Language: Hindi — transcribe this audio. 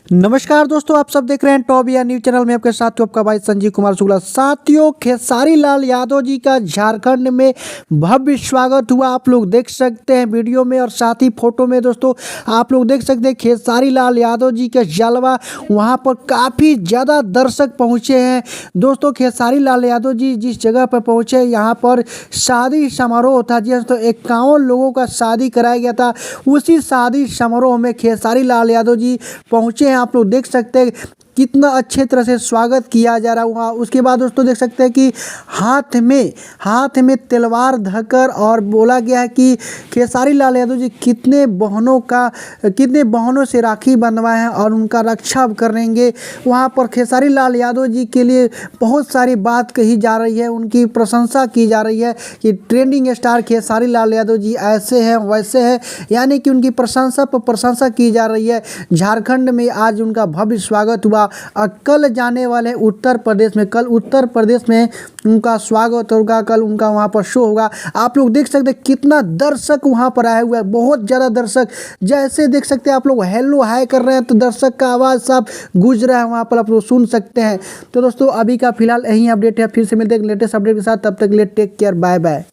नमस्कार दोस्तों, आप सब देख रहे हैं टॉप या न्यूज चैनल में। आपके साथ आपका भाई संजीव कुमार शुक्ला। साथियों, खेसारी लाल यादव जी का झारखंड में भव्य स्वागत हुआ। आप लोग देख सकते हैं वीडियो में और साथ ही फोटो में। दोस्तों आप लोग देख सकते हैं खेसारी लाल यादव जी का जलवा, वहां पर काफ़ी ज़्यादा दर्शक पहुंचे हैं। दोस्तों खेसारी लाल यादव जी जिस जगह पर पहुंचे, यहाँ पर शादी समारोह था। जी तो 51 लोगों का शादी कराया गया था। उसी शादी समारोह में खेसारी लाल यादव जी पहुंचे हैं। आप लोग देख सकते हैं कितना अच्छे तरह से स्वागत किया जा रहा हुआ। उसके बाद दोस्तों देख सकते हैं कि हाथ में तलवार धकर और बोला गया है कि खेसारी लाल यादव जी कितने बहनों से राखी बंधवाए हैं और उनका रक्षा करेंगे। वहाँ पर खेसारी लाल यादव जी के लिए बहुत सारी बात कही जा रही है, उनकी प्रशंसा की जा रही है कि ट्रेंडिंग स्टार खेसारी लाल यादव जी ऐसे हैं वैसे हैं, यानी कि उनकी प्रशंसा पर प्रशंसा की जा रही है। झारखंड में आज उनका भव्य स्वागत हुआ। कल जाने वाले उत्तर प्रदेश में, कल उत्तर प्रदेश में उनका स्वागत होगा। कल उनका वहाँ पर शो होगा। आप लोग देख सकते हैं कितना दर्शक वहाँ पर आए हुए हैं, बहुत ज़्यादा दर्शक। जैसे देख सकते हैं आप लोग हेलो हाय कर रहे हैं तो दर्शक का आवाज़ सब गूंज रहा है, वहाँ पर आप लोग सुन सकते हैं। तो दोस्तों अभी का फिलहाल यही अपडेट है। फिर से मिलते हैं लेटेस्ट अपडेट के साथ। तब तक के लिए टेक केयर, बाय बाय।